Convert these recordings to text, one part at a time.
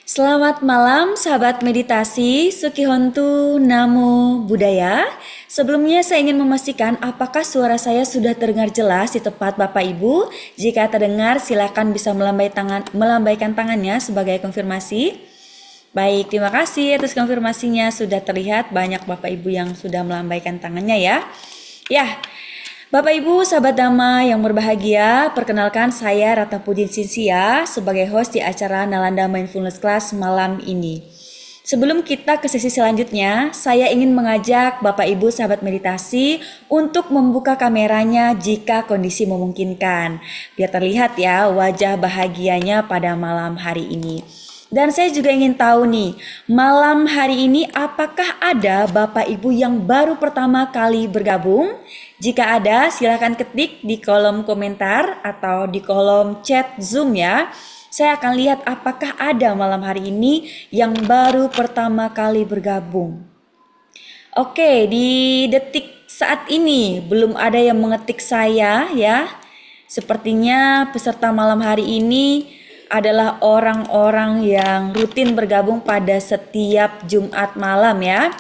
Selamat malam sahabat meditasi, Sukihontu Namo Buddhaya. Sebelumnya saya ingin memastikan apakah suara saya sudah terdengar jelas di tempat Bapak Ibu. Jika terdengar silakan bisa melambaikan tangannya sebagai konfirmasi. Baik, terima kasih atas konfirmasinya. Sudah terlihat banyak Bapak Ibu yang sudah melambaikan tangannya ya. Bapak Ibu sahabat Dhamma yang berbahagia, perkenalkan saya Ratna Pudin Sinsia sebagai host di acara Nalanda Mindfulness Class malam ini. Sebelum kita ke sesi selanjutnya, saya ingin mengajak Bapak Ibu sahabat meditasi untuk membuka kameranya jika kondisi memungkinkan. Biar terlihat ya wajah bahagianya pada malam hari ini. Dan saya juga ingin tahu nih, malam hari ini apakah ada Bapak Ibu yang baru pertama kali bergabung? Jika ada, silakan ketik di kolom komentar atau di kolom chat Zoom ya. Saya akan lihat apakah ada malam hari ini yang baru pertama kali bergabung. Oke, di detik saat ini belum ada yang mengetik saya ya. Sepertinya peserta malam hari ini adalah orang-orang yang rutin bergabung pada setiap Jumat malam ya.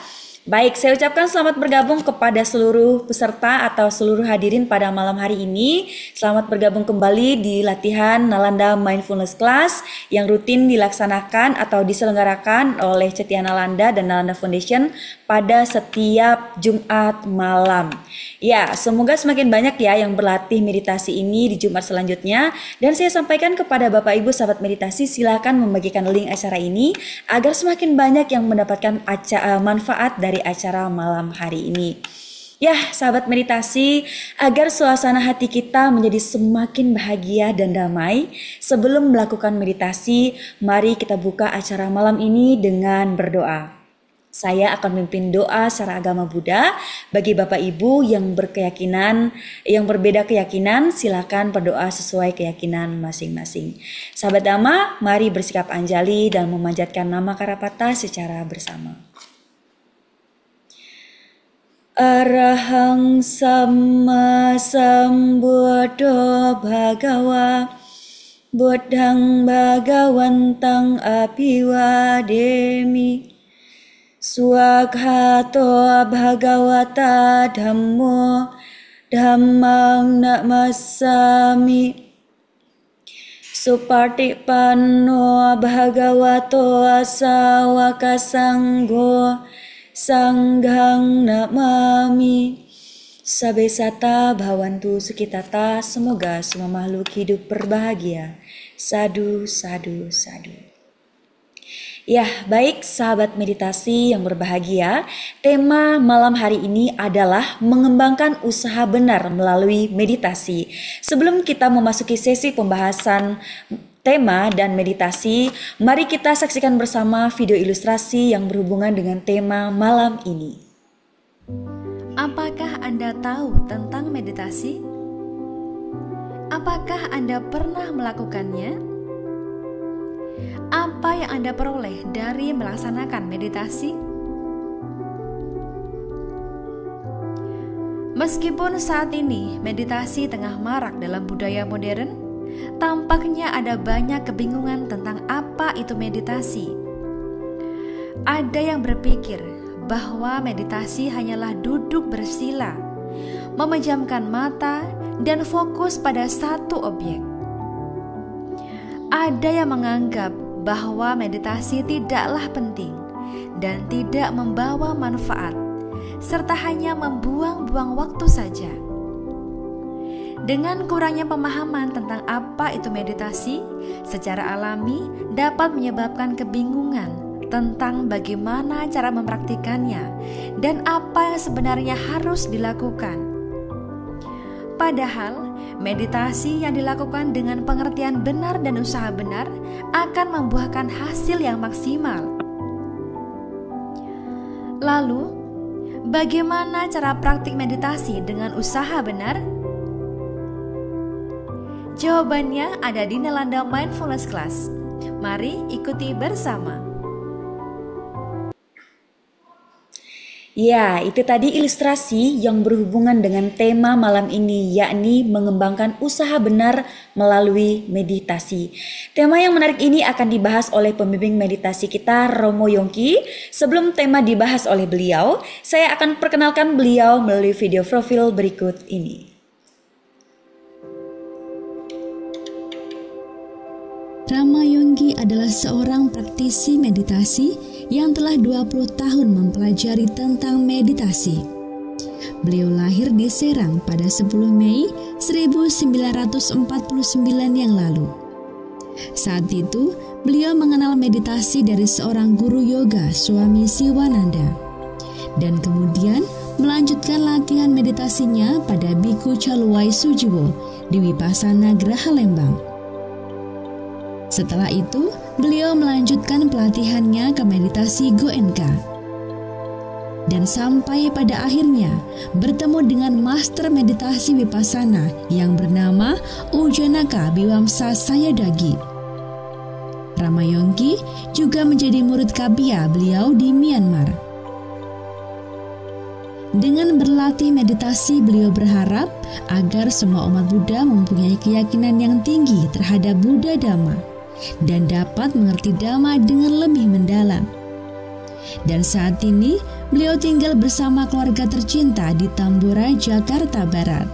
Baik, saya ucapkan selamat bergabung kepada seluruh peserta atau seluruh hadirin pada malam hari ini. Selamat bergabung kembali di latihan Nalanda Mindfulness Class yang rutin dilaksanakan atau diselenggarakan oleh Cetia Nalanda dan Nalanda Foundation pada setiap Jumat malam. Ya, semoga semakin banyak ya yang berlatih meditasi ini di Jumat selanjutnya. Dan saya sampaikan kepada Bapak Ibu sahabat meditasi, silakan membagikan link acara ini agar semakin banyak yang mendapatkan manfaat dari acara malam hari ini. Ya, sahabat meditasi, agar suasana hati kita menjadi semakin bahagia dan damai, sebelum melakukan meditasi, mari kita buka acara malam ini dengan berdoa. Saya akan memimpin doa secara agama Buddha. Bagi Bapak Ibu yang berbeda keyakinan, silakan berdoa sesuai keyakinan masing-masing. Sahabat Dhamma, mari bersikap anjali dan memanjatkan nama Karapata secara bersama. Arahang Samma Sambuddho Bhagawa Buddhang Bhagawantang Abhiwademi Swakhato Bhagavata Dhammo Dhammang Namassami Supartipanno Bhagavato Sawaka Sangho Sanghang Namami. Sabesata Bhawantu Sukitata. Semoga semua makhluk hidup berbahagia. Sadu, sadu, sadu. Ya, baik sahabat meditasi yang berbahagia, tema malam hari ini adalah mengembangkan usaha benar melalui meditasi. Sebelum kita memasuki sesi pembahasan tema dan meditasi, mari kita saksikan bersama video ilustrasi yang berhubungan dengan tema malam ini. Apakah Anda tahu tentang meditasi? Apakah Anda pernah melakukannya? Apa yang Anda peroleh dari melaksanakan meditasi? Meskipun saat ini meditasi tengah marak dalam budaya modern, tampaknya ada banyak kebingungan tentang apa itu meditasi. Ada yang berpikir bahwa meditasi hanyalah duduk bersila, memejamkan mata, dan fokus pada satu objek. Ada yang menganggap bahwa meditasi tidaklah penting dan tidak membawa manfaat, serta hanya membuang-buang waktu saja. Dengan kurangnya pemahaman tentang apa itu meditasi, secara alami dapat menyebabkan kebingungan tentang bagaimana cara mempraktikannya dan apa yang sebenarnya harus dilakukan. Padahal, meditasi yang dilakukan dengan pengertian benar dan usaha benar akan membuahkan hasil yang maksimal. Lalu, bagaimana cara praktik meditasi dengan usaha benar? Jawabannya ada di Nalanda Mindfulness Class. Mari ikuti bersama. Ya, itu tadi ilustrasi yang berhubungan dengan tema malam ini, yakni mengembangkan usaha benar melalui meditasi. Tema yang menarik ini akan dibahas oleh pembimbing meditasi kita, Romo Yongki. Sebelum tema dibahas oleh beliau, saya akan perkenalkan beliau melalui video profil berikut ini. Rama Yonggi adalah seorang praktisi meditasi yang telah 20 tahun mempelajari tentang meditasi. Beliau lahir di Serang pada 10 Mei 1949 yang lalu. Saat itu, beliau mengenal meditasi dari seorang guru yoga, Swami Siwananda, dan kemudian melanjutkan latihan meditasinya pada Biku Caluwai Sujiwo di Wipasana Graha Lembang. Setelah itu, beliau melanjutkan pelatihannya ke meditasi Goenka. Dan sampai pada akhirnya bertemu dengan master meditasi Vipassana yang bernama Ujanaka Biwamsa Sayadagi. Rama Yongki juga menjadi murid Kabia beliau di Myanmar. Dengan berlatih meditasi, beliau berharap agar semua umat Buddha mempunyai keyakinan yang tinggi terhadap Buddha Dhamma dan dapat mengerti Dhamma dengan lebih mendalam. Dan saat ini, beliau tinggal bersama keluarga tercinta di Tambora, Jakarta Barat.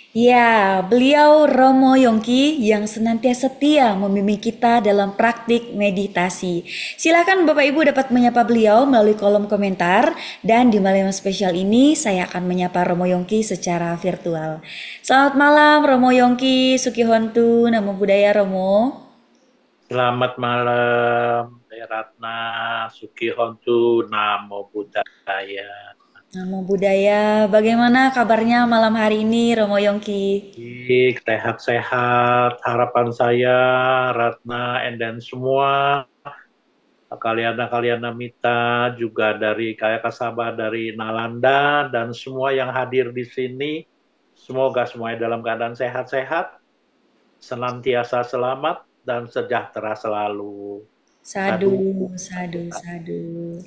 Ya, beliau Romo Yongki yang senantiasa setia membimbing kita dalam praktik meditasi. Silakan Bapak Ibu dapat menyapa beliau melalui kolom komentar, dan di malam spesial ini saya akan menyapa Romo Yongki secara virtual. Selamat malam Romo Yongki, Sukihontu, Namo Buddhaya Romo. Selamat malam, Teh Ratna, Sukihontu, Namo Buddhaya. Namo Buddhaya, bagaimana kabarnya malam hari ini Romo Yongki? Baik, sehat-sehat. Harapan saya, Ratna, dan semua kalian Mita, juga dari Kaya Kasaba dari Nalanda, dan semua yang hadir di sini, semoga semuanya dalam keadaan sehat-sehat, senantiasa selamat, dan sejahtera selalu. Sadu, sadu, sadu.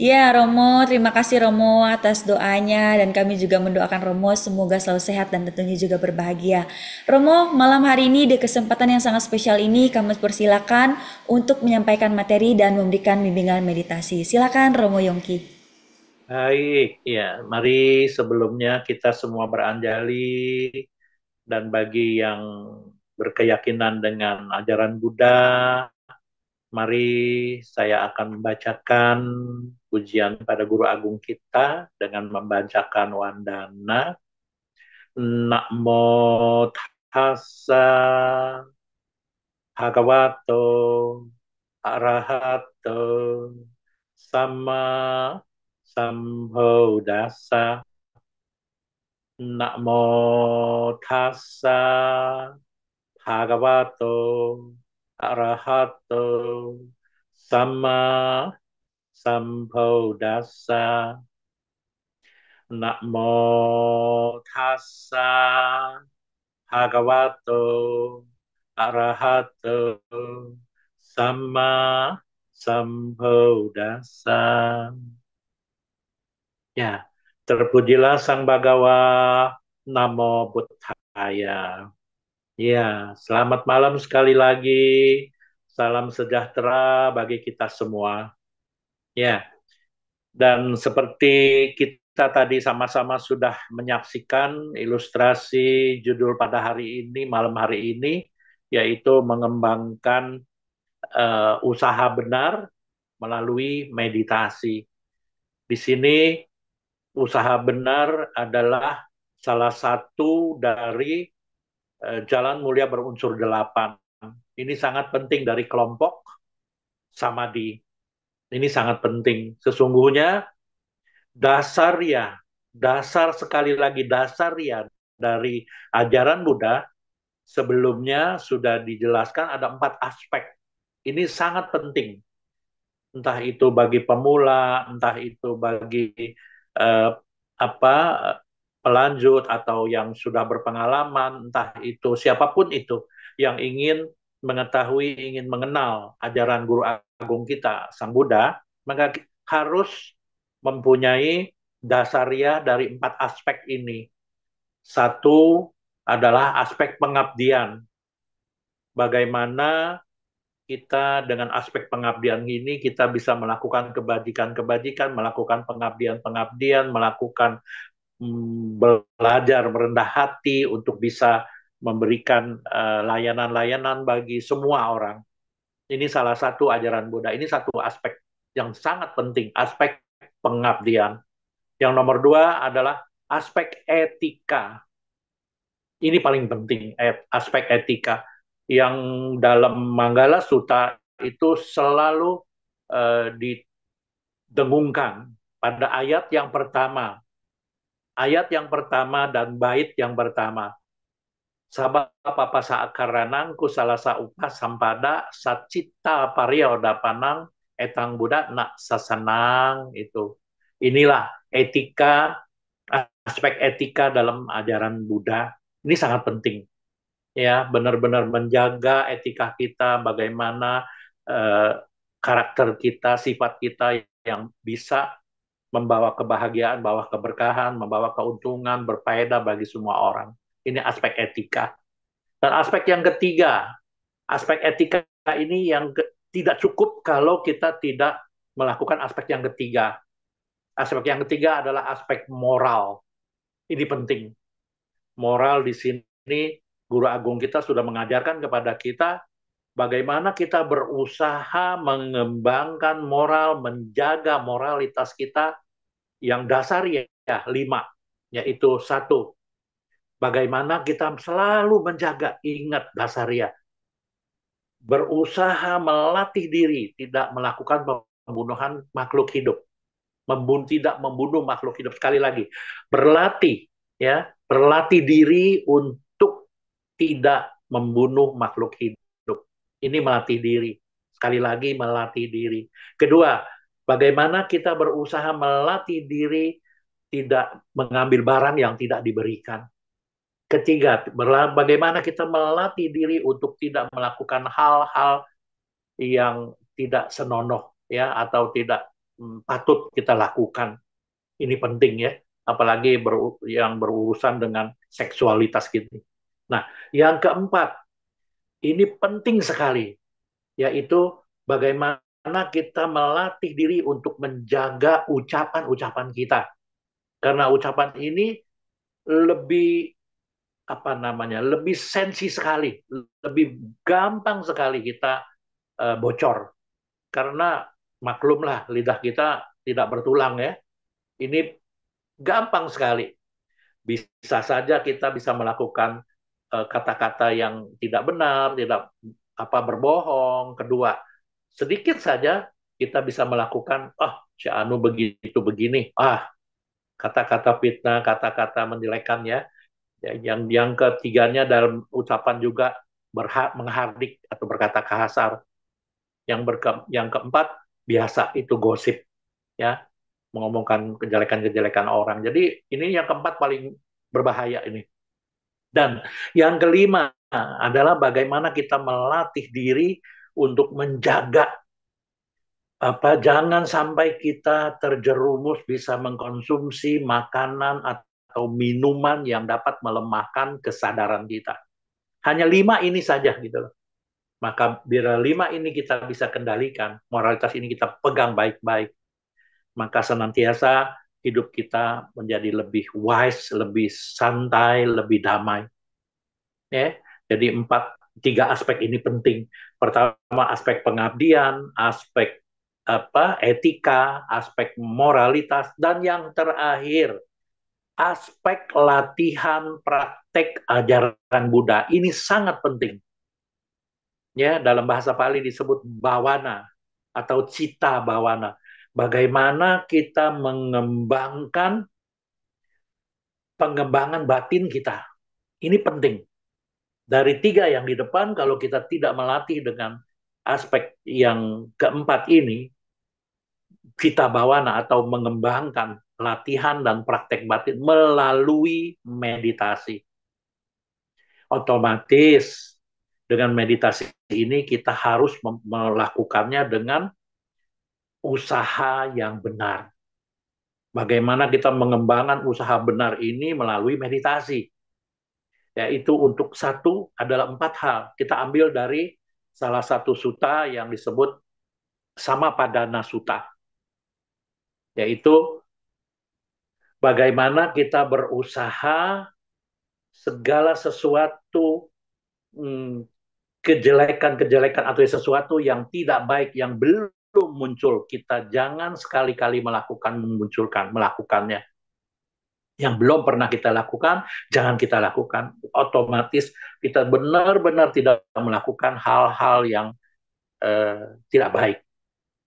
Ya Romo, terima kasih Romo atas doanya, dan kami juga mendoakan Romo semoga selalu sehat dan tentunya juga berbahagia. Romo, malam hari ini di kesempatan yang sangat spesial ini kami persilakan untuk menyampaikan materi dan memberikan bimbingan meditasi. Silakan Romo Yongki. Baik, ya, mari sebelumnya kita semua beranjali, dan bagi yang berkeyakinan dengan ajaran Buddha, mari saya akan membacakan pujian pada Guru Agung kita dengan membacakan wandana. Namo tassa bhagavato arahato sama sambuddhassa. Namo tassa bhagavato arahato sama sambuddhassa. Namo tassa bhagavato arahato sama sambuddhassa. Ya, terpujilah Sang Bhagawa, Namo Buddhaya. Ya, selamat malam sekali lagi. Salam sejahtera bagi kita semua. Ya, dan seperti kita tadi sama-sama sudah menyaksikan ilustrasi judul pada hari ini, malam hari ini, yaitu mengembangkan usaha benar melalui meditasi. Di sini usaha benar adalah salah satu dari jalan mulia berunsur 8. Ini sangat penting dari kelompok samadhi. Ini sangat penting. Sesungguhnya dasar sekali lagi dasar dari ajaran Buddha sebelumnya sudah dijelaskan ada 4 aspek. Ini sangat penting. Entah itu bagi pemula, entah itu bagi pelanjut atau yang sudah berpengalaman, entah itu siapapun itu yang ingin mengetahui, ingin mengenal ajaran Guru Agung kita, Sang Buddha, Maka harus mempunyai dasariah dari 4 aspek ini. Satu adalah aspek pengabdian. Bagaimana kita dengan aspek pengabdian ini kita bisa melakukan kebajikan-kebajikan, melakukan pengabdian-pengabdian, melakukan belajar merendah hati untuk bisa memberikan layanan-layanan bagi semua orang. Ini salah satu ajaran Buddha. Ini satu aspek yang sangat penting, aspek pengabdian. Yang nomor 2 adalah aspek etika. Ini paling penting, aspek etika. Yang dalam Manggala Sutta itu selalu didengungkan pada ayat yang pertama. Ayat yang pertama dan bait yang pertama. Sabapa papasa akaranang kusalasa upas sampada sacita pariodapanang etang Buddha nak sasanang itu. Inilah etika, aspek etika dalam ajaran Buddha. Ini sangat penting. Ya, benar-benar menjaga etika kita, bagaimana karakter kita, sifat kita yang bisa membawa kebahagiaan, membawa keberkahan, membawa keuntungan, berfaedah bagi semua orang. Ini aspek etika. Dan aspek yang ketiga, aspek etika ini yang tidak cukup kalau kita tidak melakukan aspek yang ketiga. Aspek yang ketiga adalah aspek moral. Ini penting. Moral di sini, Guru Agung kita sudah mengajarkan kepada kita bagaimana kita berusaha mengembangkan moral, menjaga moralitas kita yang dasar ya 5, yaitu 1, bagaimana kita selalu menjaga, ingat dasarnya, berusaha melatih diri tidak melakukan pembunuhan makhluk hidup, tidak membunuh makhluk hidup. Sekali lagi, berlatih ya, berlatih diri untuk tidak membunuh makhluk hidup. Ini melatih diri. Sekali lagi melatih diri. Kedua, bagaimana kita berusaha melatih diri tidak mengambil barang yang tidak diberikan. Ketiga, bagaimana kita melatih diri untuk tidak melakukan hal-hal yang tidak senonoh ya atau tidak patut kita lakukan. Ini penting ya, apalagi yang berurusan dengan seksualitas gitu. Nah, yang keempat, ini penting sekali, yaitu bagaimana kita melatih diri untuk menjaga ucapan-ucapan kita. Karena ucapan ini lebih lebih sensi sekali, lebih gampang sekali kita bocor. Karena maklumlah lidah kita tidak bertulang ya. Ini gampang sekali. Bisa saja kita bisa melakukan kata-kata yang tidak benar, tidak berbohong. Kedua, sedikit saja kita bisa melakukan, si Anu begitu begini, kata-kata fitnah, kata-kata menjelekan ya. Yang ketiganya dalam ucapan juga menghardik atau berkata kasar. Yang keempat biasa itu gosip ya, mengomongkan kejelekan-kejelekan orang. Jadi ini yang keempat paling berbahaya ini. Dan yang kelima adalah bagaimana kita melatih diri untuk menjaga jangan sampai kita terjerumus bisa mengkonsumsi makanan atau minuman yang dapat melemahkan kesadaran kita. Hanya 5 ini saja gitu loh. Maka bila 5 ini kita bisa kendalikan, moralitas ini kita pegang baik-baik, maka senantiasa hidup kita menjadi lebih wise, lebih santai, lebih damai. Ya, jadi 3 aspek ini penting. Pertama aspek pengabdian, aspek etika, aspek moralitas, dan yang terakhir aspek latihan praktek ajaran Buddha. Ini sangat penting. Ya, dalam bahasa Pali disebut bawana atau cita bawana. Bagaimana kita mengembangkan pengembangan batin kita. Ini penting. Dari 3 yang di depan, kalau kita tidak melatih dengan aspek yang keempat ini, cita bawana atau mengembangkan latihan dan praktek batin melalui meditasi. Otomatis dengan meditasi ini kita harus melakukannya dengan usaha yang benar. Bagaimana kita mengembangkan usaha benar ini melalui meditasi. Yaitu untuk satu adalah 4 hal. Kita ambil dari salah satu sutta yang disebut Samapadana Sutta. Yaitu bagaimana kita berusaha segala sesuatu, kejelekan-kejelekan atau sesuatu yang tidak baik yang belum muncul, kita jangan sekali-kali melakukannya. Yang belum pernah kita lakukan, jangan kita lakukan. Otomatis kita benar-benar tidak melakukan hal-hal yang tidak baik.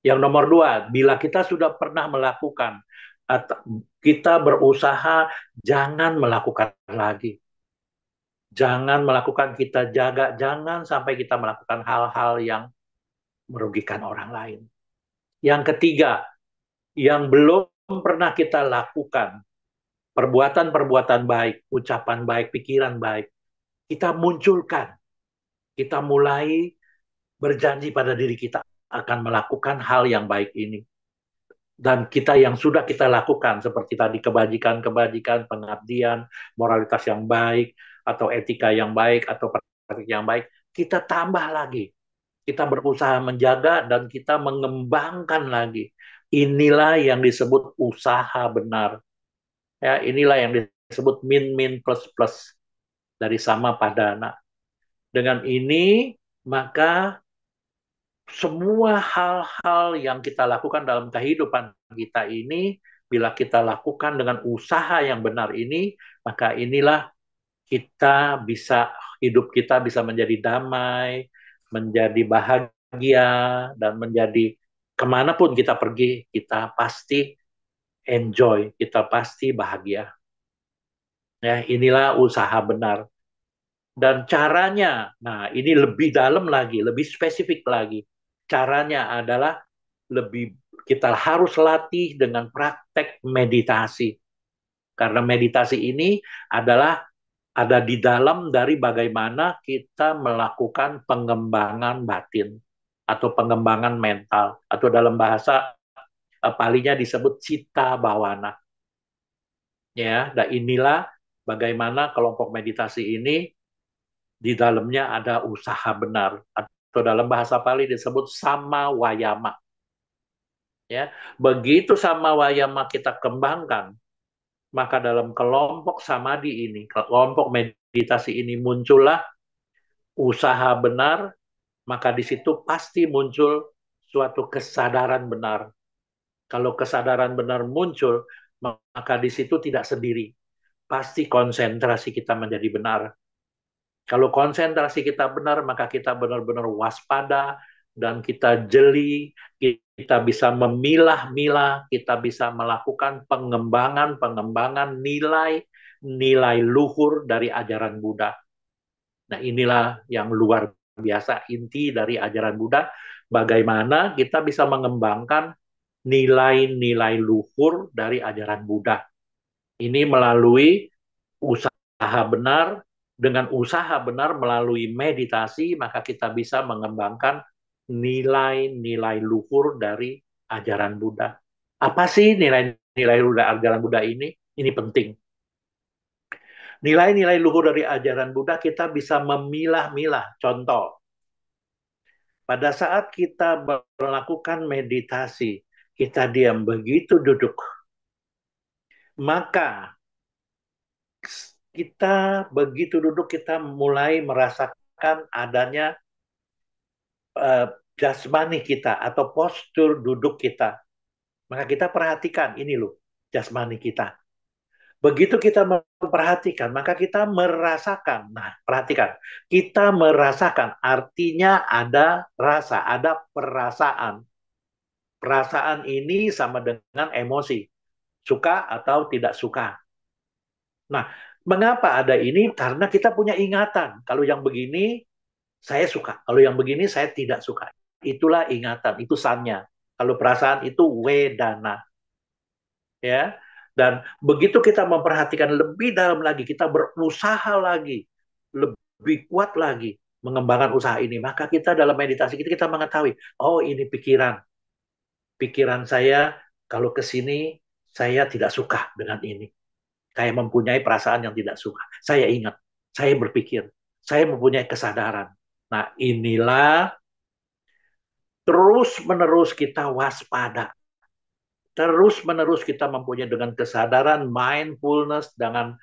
Yang nomor 2, bila kita sudah pernah melakukan, kita berusaha jangan melakukan lagi. Jangan melakukan, kita jaga, jangan sampai kita melakukan hal-hal yang merugikan orang lain. Yang ketiga, yang belum pernah kita lakukan, perbuatan-perbuatan baik, ucapan baik, pikiran baik, kita munculkan. Kita mulai berjanji pada diri kita akan melakukan hal yang baik ini. Dan kita yang sudah kita lakukan, seperti tadi kebajikan-kebajikan, pengabdian, moralitas yang baik, atau etika yang baik, atau praktik yang baik, kita tambah lagi. Kita berusaha menjaga dan kita mengembangkan lagi. Inilah yang disebut usaha benar. Ya, inilah yang disebut min plus plus dari Samapadana. Dengan ini, maka semua hal-hal yang kita lakukan dalam kehidupan kita ini, bila kita lakukan dengan usaha yang benar ini, maka inilah hidup kita bisa menjadi damai, menjadi bahagia, dan menjadi kemanapun kita pergi, kita pasti enjoy, kita pasti bahagia. Ya, inilah usaha benar. Dan caranya, nah ini lebih dalam lagi, lebih spesifik lagi. Caranya adalah kita harus latih dengan praktek meditasi. Karena meditasi ini ada di dalam dari bagaimana kita melakukan pengembangan batin atau pengembangan mental, atau dalam bahasa palinya disebut citta bawana. Ya, dan inilah bagaimana kelompok meditasi ini di dalamnya ada usaha benar, atau dalam bahasa Pali disebut sama wayama. Ya, begitu sama wayama kita kembangkan, maka dalam kelompok samadhi ini, kelompok meditasi ini muncullah usaha benar, maka di situ pasti muncul suatu kesadaran benar. Kalau kesadaran benar muncul, maka di situ tidak sendiri. Pasti konsentrasi kita menjadi benar. Kalau konsentrasi kita benar, maka kita benar-benar waspada, dan kita jeli, kita bisa memilah-milah, kita bisa melakukan pengembangan nilai luhur dari ajaran Buddha. Nah, inilah yang luar biasa inti dari ajaran Buddha, bagaimana kita bisa mengembangkan nilai-nilai luhur dari ajaran Buddha. Ini melalui usaha benar. Dengan usaha benar melalui meditasi, maka kita bisa mengembangkan nilai-nilai luhur dari ajaran Buddha. Apa sih nilai-nilai luhur dari ajaran Buddha ini? Ini penting. Nilai-nilai luhur dari ajaran Buddha kita bisa memilah-milah. Contoh, pada saat kita melakukan meditasi, kita diam, begitu duduk, maka kita begitu duduk, kita mulai merasakan adanya jasmani kita atau postur duduk kita. Maka kita perhatikan, ini loh jasmani kita. Begitu kita memperhatikan, maka kita merasakan. Nah, perhatikan. Kita merasakan, artinya ada rasa, ada perasaan. Perasaan ini sama dengan emosi. Suka atau tidak suka. Nah, mengapa ada ini? Karena kita punya ingatan. Kalau yang begini, saya suka. Kalau yang begini, saya tidak suka. Itulah ingatan, itu sannya. Kalau perasaan itu wedana. Ya. Dan begitu kita memperhatikan lebih dalam lagi, kita berusaha lagi, lebih kuat lagi mengembangkan usaha ini, maka kita dalam meditasi kita mengetahui, oh ini pikiran. pikiran saya kalau ke sini saya tidak suka dengan ini. Saya mempunyai perasaan yang tidak suka. Saya ingat, saya berpikir, saya mempunyai kesadaran. Nah, inilah terus-menerus kita waspada. Terus-menerus kita mempunyai dengan kesadaran, mindfulness, dengan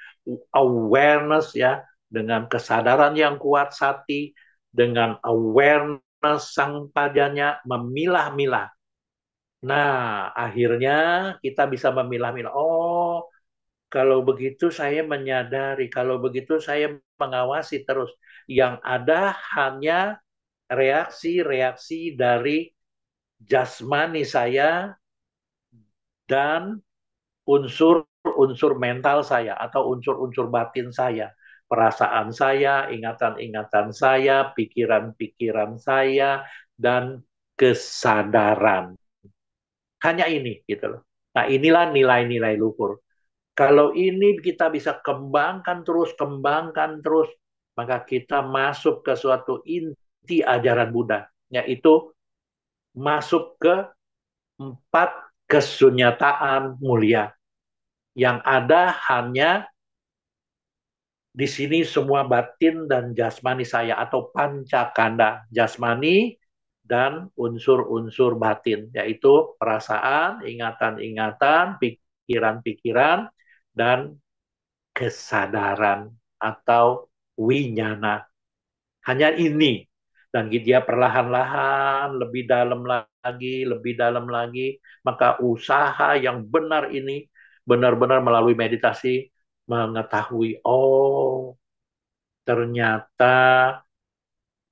awareness ya, dengan kesadaran yang kuat sati, dengan awareness sang padanya memilah-milah. Nah, akhirnya kita bisa memilah-milah. Oh, kalau begitu saya menyadari, kalau begitu saya mengawasi terus. Yang ada hanya reaksi-reaksi dari jasmani saya dan unsur-unsur mental saya atau unsur-unsur batin saya. Perasaan saya, ingatan-ingatan saya, pikiran-pikiran saya, dan kesadaran. Hanya ini gitu loh. Nah, inilah nilai-nilai luhur. Kalau ini kita bisa kembangkan terus, maka kita masuk ke suatu inti ajaran Buddha, yaitu masuk ke 4 kesunyataan mulia. Yang ada hanya di sini semua batin dan jasmani saya atau pancakanda, jasmani dan unsur-unsur batin, yaitu perasaan, ingatan-ingatan, pikiran-pikiran, dan kesadaran atau winyana. Hanya ini. Dan dia perlahan-lahan lebih dalam lagi. Maka usaha yang benar ini benar-benar melalui meditasi mengetahui, oh ternyata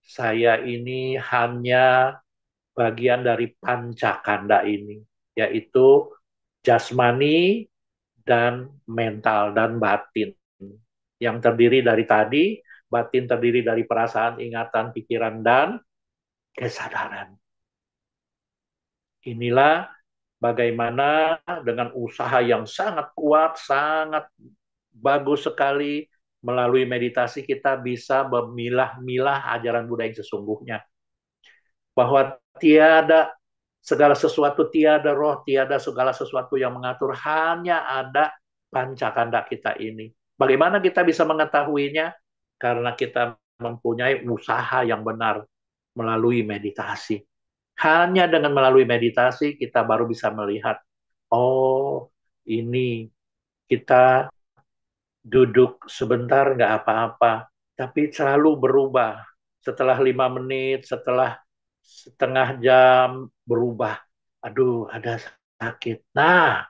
saya ini hanya bagian dari pancakanda ini, yaitu jasmani dan mental dan batin. Yang terdiri dari tadi, batin terdiri dari perasaan, ingatan, pikiran, dan kesadaran. Inilah bagaimana dengan usaha yang sangat kuat, sangat bagus sekali, melalui meditasi kita bisa memilah-milah ajaran Buddha yang sesungguhnya. Bahwa tiada segala sesuatu, tiada roh, tiada segala sesuatu yang mengatur, hanya ada pancakanda kita ini. Bagaimana kita bisa mengetahuinya? Karena kita mempunyai usaha yang benar melalui meditasi. Hanya dengan melalui meditasi kita baru bisa melihat, oh ini kita duduk sebentar nggak apa-apa, tapi selalu berubah. Setelah 5 menit, setelah setengah jam berubah. Aduh, ada sakit. Nah,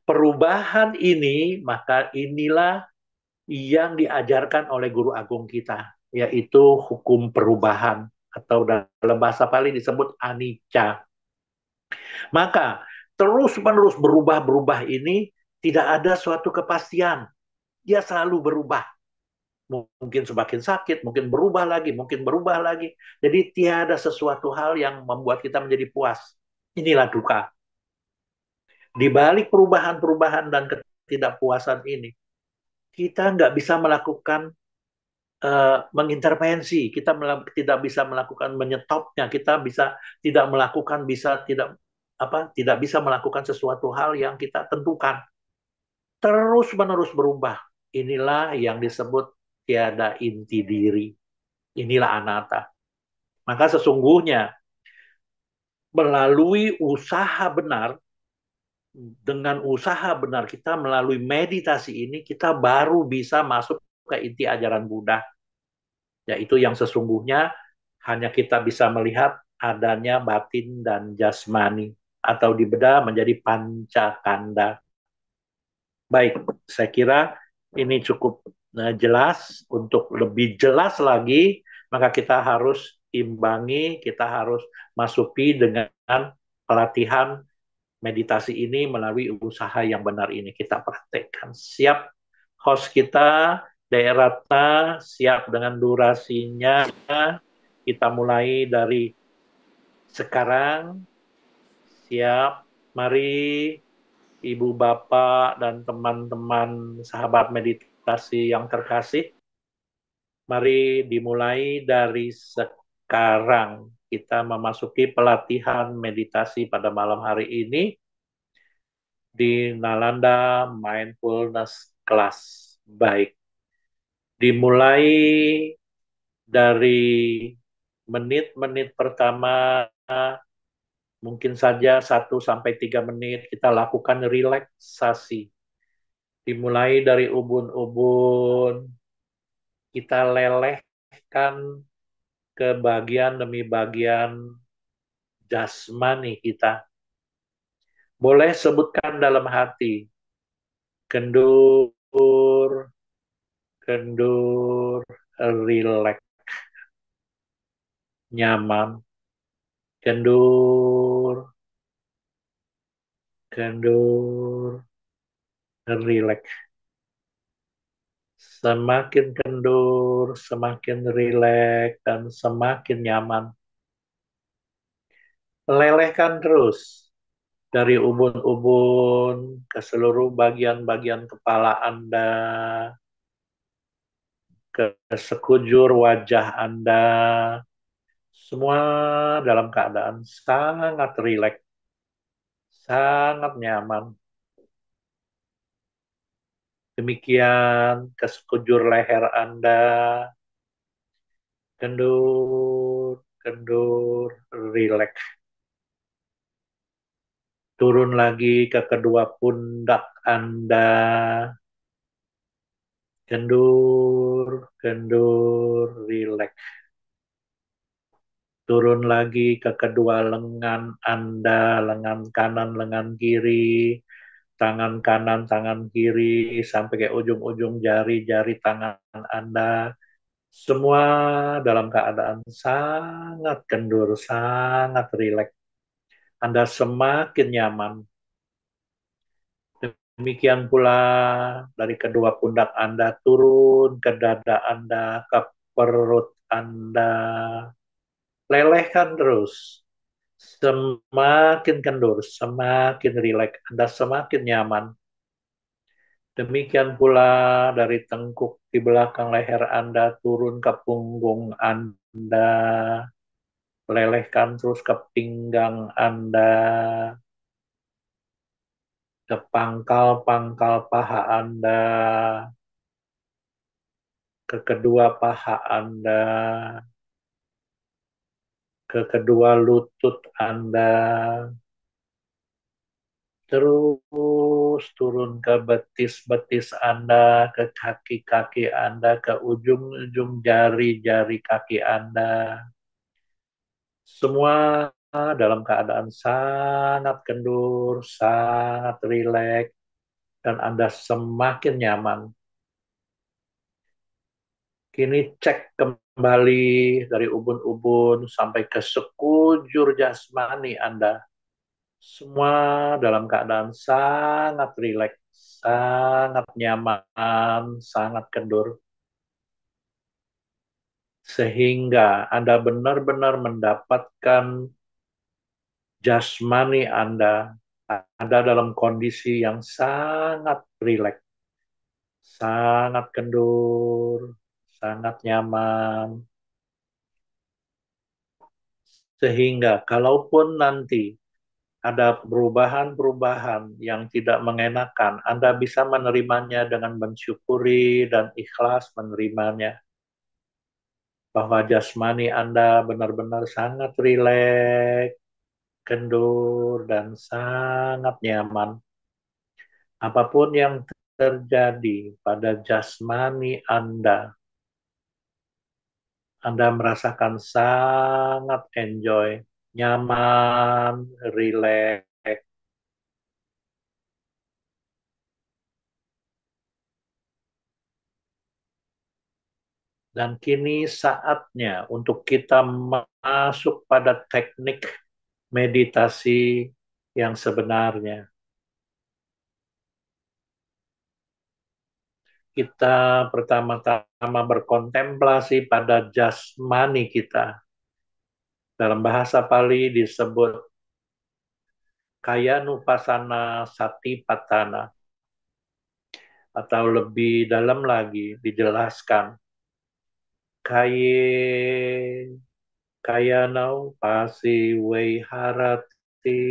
perubahan ini, maka inilah yang diajarkan oleh guru agung kita, yaitu hukum perubahan atau dalam bahasa Pali disebut anicca. Maka terus-menerus berubah-berubah ini tidak ada suatu kepastian. Dia selalu berubah. Mungkin semakin sakit, mungkin berubah lagi, mungkin berubah lagi. Jadi tiada sesuatu hal yang membuat kita menjadi puas. Inilah duka. Di balik perubahan-perubahan dan ketidakpuasan ini, kita nggak bisa melakukan mengintervensi, kita tidak bisa melakukan menyetopnya, kita bisa tidak melakukan tidak bisa melakukan sesuatu hal yang kita tentukan. Terus menerus berubah. Inilah yang disebut tiada inti diri. Inilah anatta. Maka sesungguhnya melalui usaha benar, dengan usaha benar kita melalui meditasi ini, kita baru bisa masuk ke inti ajaran Buddha. Yaitu yang sesungguhnya hanya kita bisa melihat adanya batin dan jasmani. Atau dibedah menjadi pancakanda. Baik, saya kira ini cukup jelas. Untuk lebih jelas lagi, maka kita harus imbangi, kita harus masuki dengan pelatihan meditasi ini melalui usaha yang benar ini. Kita praktekkan. Siap host kita, Daerata, siap dengan durasinya. Kita mulai dari sekarang. Siap, mari Ibu Bapak dan teman-teman sahabat meditasi yang terkasih. Mari dimulai dari sekarang. kita memasuki pelatihan meditasi pada malam hari ini di Nalanda Mindfulness Class. Baik, dimulai dari menit-menit pertama, mungkin saja 1 sampai 3 menit kita lakukan relaksasi. Dimulai dari ubun-ubun, kita lelehkan ke bagian demi bagian jasmani kita. Boleh sebutkan dalam hati, kendur, kendur, rileks, nyaman, kendur, kendur, rileks. Semakin kendur, semakin rileks, dan semakin nyaman. Lelehkan terus dari ubun-ubun ke seluruh bagian-bagian kepala Anda, ke sekujur wajah Anda, semua dalam keadaan sangat rileks, sangat nyaman. Demikian ke sekujur leher Anda, kendur, kendur, rileks. Turun lagi ke kedua pundak Anda, kendur, kendur, rileks. Turun lagi ke kedua lengan Anda, lengan kanan, lengan kiri, tangan kanan, tangan kiri, sampai ke ujung-ujung jari-jari tangan Anda. Semua dalam keadaan sangat kendur, sangat rileks. Anda semakin nyaman. Demikian pula dari kedua pundak Anda turun ke dada Anda, ke perut Anda. Lelehkan terus. Semakin kendur, semakin rileks, Anda semakin nyaman. Demikian pula dari tengkuk di belakang leher Anda turun ke punggung Anda. Lelehkan terus ke pinggang Anda, ke pangkal-pangkal paha Anda, ke kedua paha Anda, ke kedua lutut Anda, terus turun ke betis-betis Anda, ke kaki-kaki Anda, ke ujung-ujung jari-jari kaki Anda. Semua dalam keadaan sangat kendur, sangat rileks, dan Anda semakin nyaman. Kini cek kembali dari ubun-ubun sampai ke sekujur jasmani Anda. Semua dalam keadaan sangat rileks, sangat nyaman, sangat kendur. Sehingga Anda benar-benar mendapatkan jasmani Anda dalam kondisi yang sangat rileks, sangat kendur, sangat nyaman. Sehingga kalaupun nanti ada perubahan-perubahan yang tidak mengenakan, Anda bisa menerimanya dengan mensyukuri dan ikhlas menerimanya. Bahwa jasmani Anda benar-benar sangat rileks, kendur, dan sangat nyaman. Apapun yang terjadi pada jasmani Anda merasakan sangat enjoy, nyaman, rileks. Dan kini saatnya untuk kita masuk pada teknik meditasi yang sebenarnya. Kita pertama-tama berkontemplasi pada jasmani kita. Dalam bahasa Pali disebut Kayanupasana Satipatthana. Atau lebih dalam lagi dijelaskan, Kaye kayanau pasi harati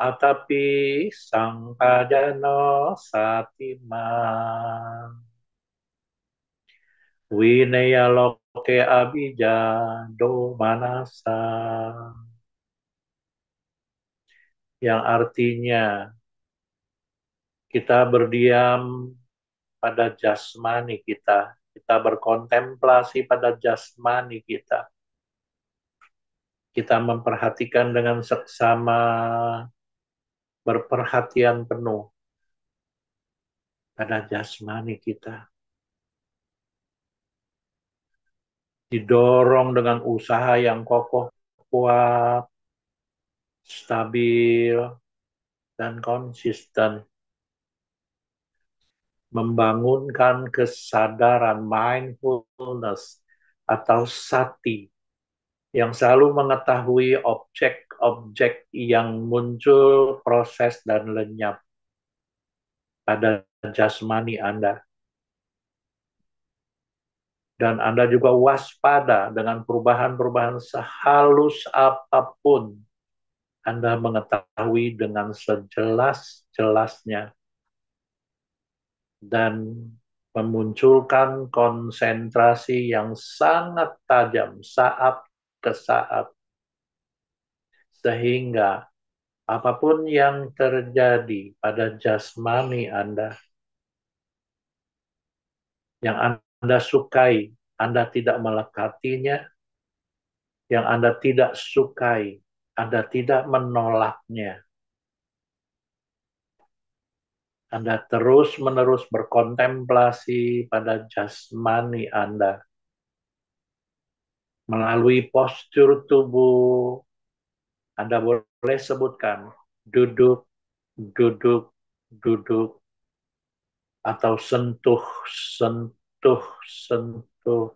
atapi sang pajano satima winaya loke abija do manasa, yang artinya kita berdiam pada jasmani kita, kita berkontemplasi pada jasmani kita memperhatikan dengan seksama, berperhatian penuh pada jasmani kita. Didorong dengan usaha yang kokoh, kuat, stabil, dan konsisten. Membangunkan kesadaran mindfulness atau sati yang selalu mengetahui objek-objek yang muncul, proses, dan lenyap pada jasmani Anda. Dan Anda juga waspada dengan perubahan-perubahan sehalus apapun. Anda mengetahui dengan sejelas-jelasnya. Dan memunculkan konsentrasi yang sangat tajam saat ke saat. Sehingga apapun yang terjadi pada jasmani Anda, yang Anda sukai, Anda tidak melekatinya. Yang Anda tidak sukai, Anda tidak menolaknya. Anda terus-menerus berkontemplasi pada jasmani Anda. Melalui postur tubuh, Anda boleh sebutkan duduk, duduk, duduk, atau sentuh, sentuh, sentuh.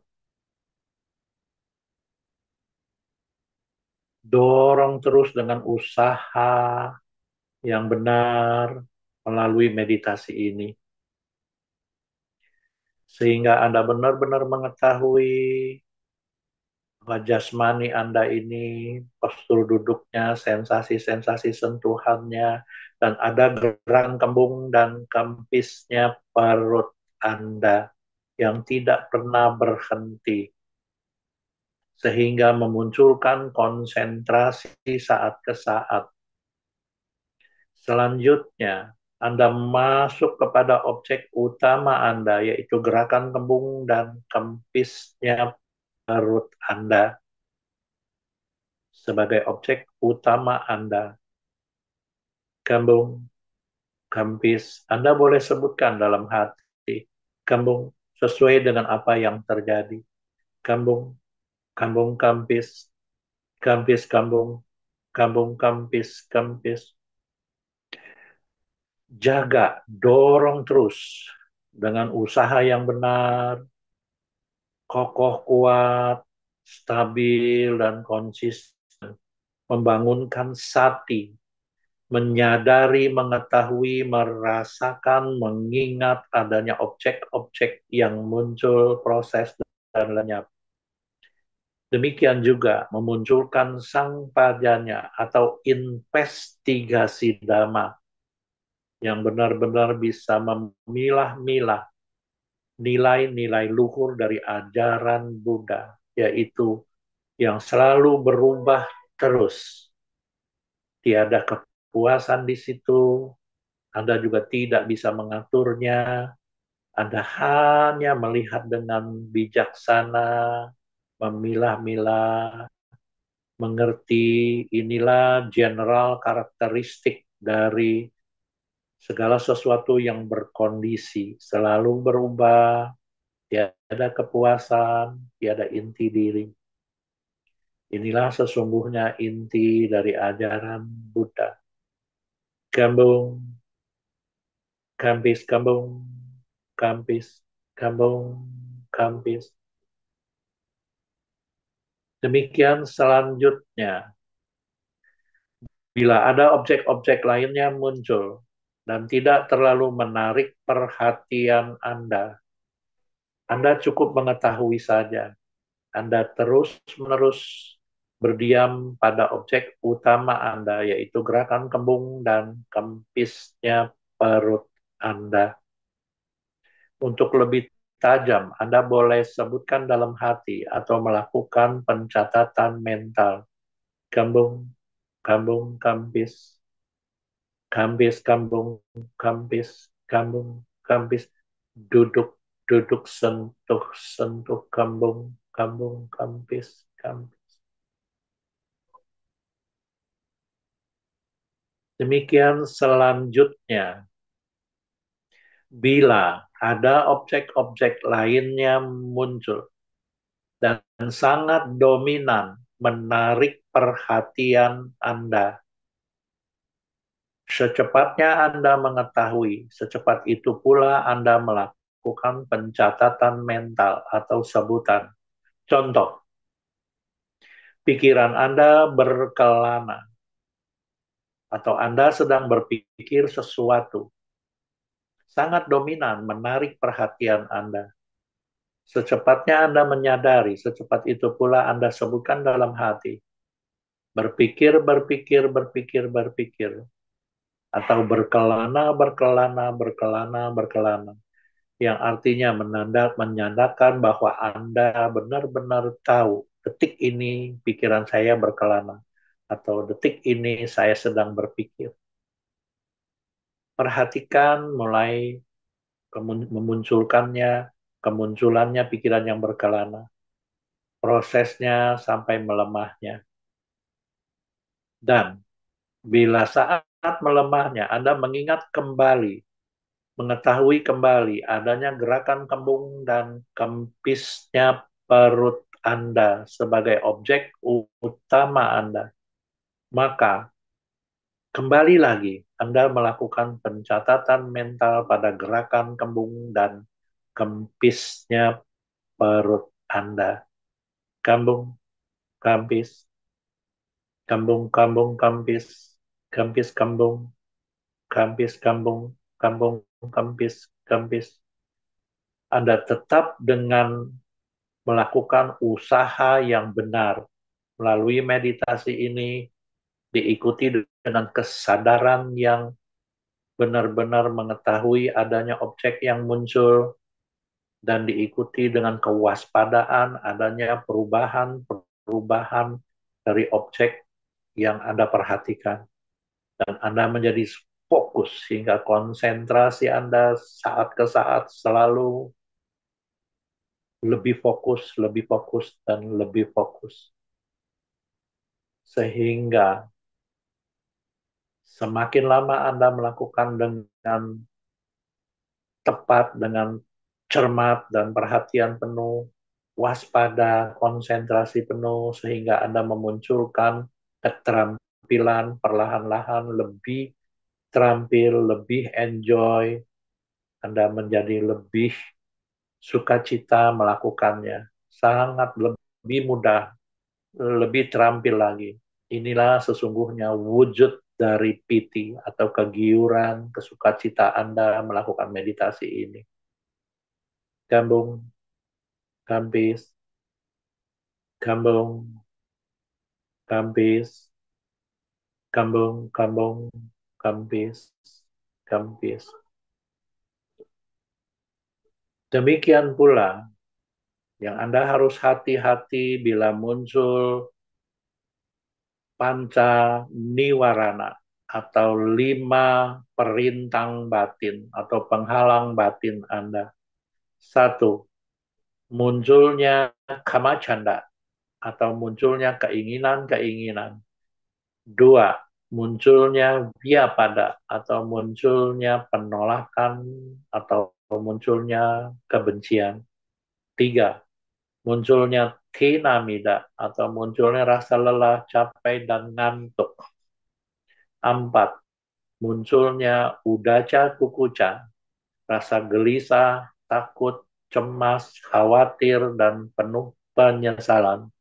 Dorong terus dengan usaha yang benar melalui meditasi ini. Sehingga Anda benar-benar mengetahui bahwa jasmani Anda ini, postur duduknya, sensasi-sensasi sentuhannya, dan ada gerak kembung dan kempisnya perut Anda yang tidak pernah berhenti. Sehingga memunculkan konsentrasi saat ke saat. Selanjutnya, Anda masuk kepada objek utama Anda, yaitu gerakan kembung dan kempisnya perut Anda sebagai objek utama Anda. Kembung, kempis, Anda boleh sebutkan dalam hati. Kembung sesuai dengan apa yang terjadi. Kembung, kambung, kempis, kempis, kambung, kempis, kempis. Jaga, dorong terus dengan usaha yang benar, kokoh, kuat, stabil, dan konsisten. Membangunkan sati, menyadari, mengetahui, merasakan, mengingat adanya objek-objek yang muncul, proses, dan lenyap. Demikian juga memunculkan sang pajanya atau investigasi dhamma yang benar-benar bisa memilah-milah nilai-nilai luhur dari ajaran Buddha, yaitu yang selalu berubah terus. Tiada kepuasan di situ, Anda juga tidak bisa mengaturnya, Anda hanya melihat dengan bijaksana, memilah-milah, mengerti inilah general karakteristik dari segala sesuatu yang berkondisi, selalu berubah, tiada kepuasan, tiada inti diri. Inilah sesungguhnya inti dari ajaran Buddha. Kambung, kampis, kambung, kampis, kambung, kampis. Demikian selanjutnya. Bila ada objek-objek lainnya muncul dan tidak terlalu menarik perhatian Anda cukup mengetahui saja Anda terus-menerus berdiam pada objek utama Anda, yaitu gerakan kembung dan kempisnya perut Anda. Untuk lebih tajam, Anda boleh sebutkan dalam hati atau melakukan pencatatan mental. Kembung, kambung, kampis, kampis, kambung, kampis, kambung, kampis, duduk, duduk, sentuh, sentuh, kambung, kambung, kampis, kampis. Demikian selanjutnya, bila ada objek-objek lainnya muncul dan sangat dominan menarik perhatian Anda, secepatnya Anda mengetahui, secepat itu pula Anda melakukan pencatatan mental atau sebutan. Contoh, pikiran Anda berkelana atau Anda sedang berpikir sesuatu. Sangat dominan menarik perhatian Anda. Secepatnya Anda menyadari, secepat itu pula Anda sebutkan dalam hati. Berpikir, berpikir, berpikir, berpikir. Atau berkelana, berkelana, berkelana, berkelana. Yang artinya menandakan bahwa Anda benar-benar tahu detik ini pikiran saya berkelana atau detik ini saya sedang berpikir. Perhatikan mulai kemunculannya pikiran yang berkelana, prosesnya sampai melemahnya. Dan bila saat melemahnya Anda mengingat kembali, mengetahui kembali adanya gerakan kembung dan kempisnya perut Anda sebagai objek utama Anda, maka kembali lagi Anda melakukan pencatatan mental pada gerakan kembung dan kempisnya perut Anda. Kambung, kampis, kambung, kambung, kampis, kampis, kambung, kampis, kambung, kambung, kampis, kampis. Anda tetap dengan melakukan usaha yang benar. Melalui meditasi ini diikuti dengan kesadaran yang benar-benar mengetahui adanya objek yang muncul dan diikuti dengan kewaspadaan adanya perubahan dari objek yang Anda perhatikan. Dan Anda menjadi fokus sehingga konsentrasi Anda saat ke saat selalu lebih fokus, dan lebih fokus. Sehingga semakin lama Anda melakukan dengan tepat, dengan cermat dan perhatian penuh, waspada, konsentrasi penuh, sehingga Anda memunculkan keterampilan perlahan-lahan lebih terampil, lebih enjoy, Anda menjadi lebih sukacita melakukannya. Sangat lebih mudah, lebih terampil lagi. Inilah sesungguhnya wujud dari piti atau kegiuran, kesukacita Anda melakukan meditasi ini. Kambung, kampis, kambung, kampis, kambung, kambung, kampis, kampis. Demikian pula yang Anda harus hati-hati bila muncul panca niwarana atau 5 perintang batin atau penghalang batin Anda. 1. Munculnya kamacanda atau munculnya keinginan-keinginan. 2. Munculnya vyapada atau munculnya penolakan atau munculnya kebencian. 3. Munculnya tinamida atau munculnya rasa lelah, capek, dan ngantuk. 4. Munculnya udaca kukuca, rasa gelisah, takut, cemas, khawatir, dan penuh penyesalan.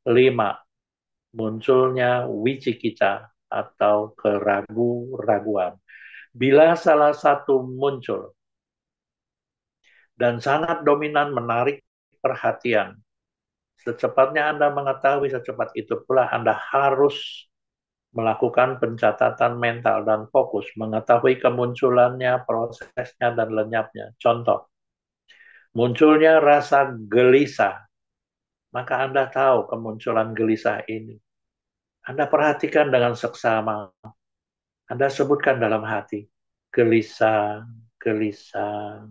5. Munculnya wicikica atau keraguan-raguan. Bila salah satu muncul dan sangat dominan menarik perhatian, Secepatnya Anda mengetahui, secepat itu pula Anda harus melakukan pencatatan mental dan fokus, mengetahui kemunculannya, prosesnya, dan lenyapnya. Contoh, munculnya rasa gelisah, maka Anda tahu kemunculan gelisah ini. Anda perhatikan dengan seksama, Anda sebutkan dalam hati, gelisah, gelisah,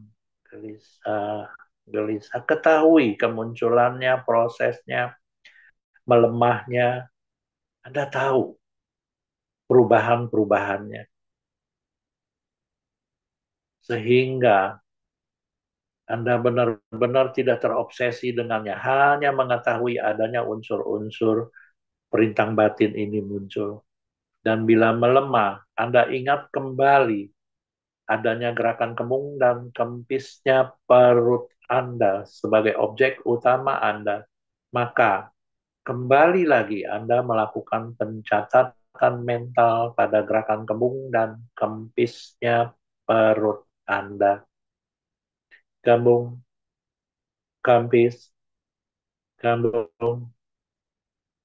gelisah, gelisah. Ketahui kemunculannya, prosesnya, melemahnya. Anda tahu perubahan-perubahannya. Sehingga Anda benar-benar tidak terobsesi dengannya. Hanya mengetahui adanya unsur-unsur perintah batin ini muncul. Dan bila melemah, Anda ingat kembali adanya gerakan kembung dan kempisnya perut Anda sebagai objek utama Anda. Maka kembali lagi Anda melakukan pencatatan mental pada gerakan kembung dan kempisnya perut Anda. Kembung, kempis, kambung,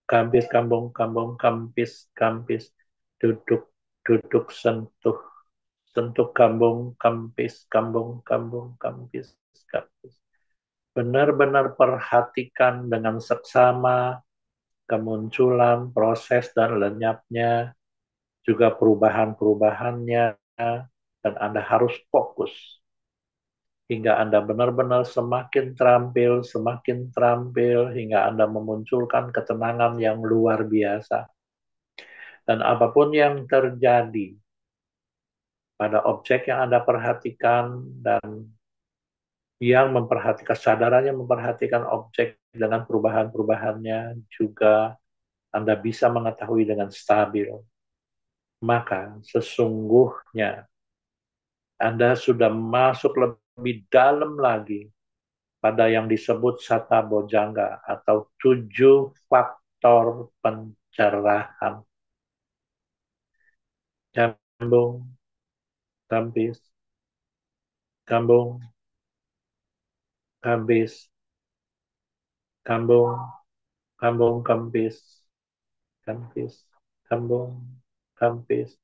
kambis, kambung, kambung, kampis, kampis, duduk, duduk, sentuh, sentuh, kambung, kampis, kambung, kambung, kampis, kampis. Benar-benar perhatikan dengan seksama kemunculan, proses, dan lenyapnya, juga perubahan-perubahannya, dan Anda harus fokus hingga Anda benar-benar semakin terampil, hingga Anda memunculkan ketenangan yang luar biasa. Dan apapun yang terjadi pada objek yang Anda perhatikan dan yang memperhatikan, kesadarannya memperhatikan objek dengan perubahan-perubahannya, juga Anda bisa mengetahui dengan stabil. Maka sesungguhnya Anda sudah masuk lebih dalam lagi pada yang disebut Sata Bojangga atau 7 faktor pencerahan. Kambung, kampis, kambung, kampis, kambung, kambung, kampis, kampis, kambung, kampis.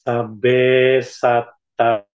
Sabe Sata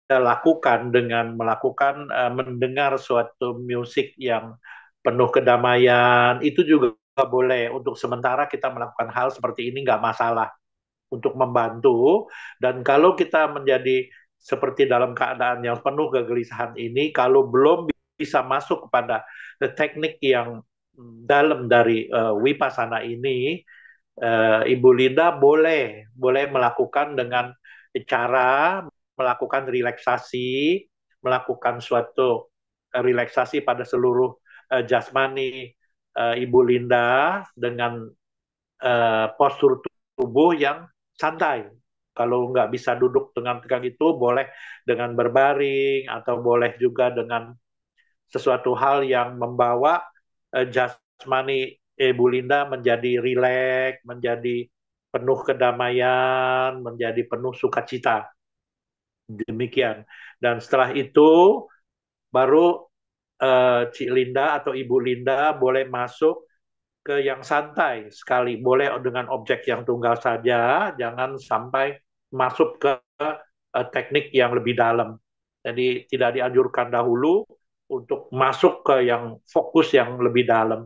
lakukan dengan melakukan mendengar suatu musik yang penuh kedamaian, itu juga boleh. Untuk sementara kita melakukan hal seperti ini nggak masalah untuk membantu. Dan kalau kita menjadi seperti dalam keadaan yang penuh kegelisahan ini, kalau belum bisa masuk kepada teknik yang dalam dari Wipasana ini, Ibu Linda boleh melakukan dengan cara melakukan relaksasi, melakukan suatu relaksasi pada seluruh jasmani Ibu Linda dengan postur tubuh yang santai. Kalau nggak bisa duduk dengan tegang itu, boleh dengan berbaring atau boleh juga dengan sesuatu hal yang membawa jasmani Ibu Linda menjadi rileks, menjadi penuh kedamaian, menjadi penuh sukacita. Demikian. Dan setelah itu baru Cik Linda atau Ibu Linda boleh masuk ke yang santai sekali. Boleh dengan objek yang tunggal saja, jangan sampai masuk ke teknik yang lebih dalam. Jadi tidak dianjurkan dahulu untuk masuk ke yang fokus yang lebih dalam.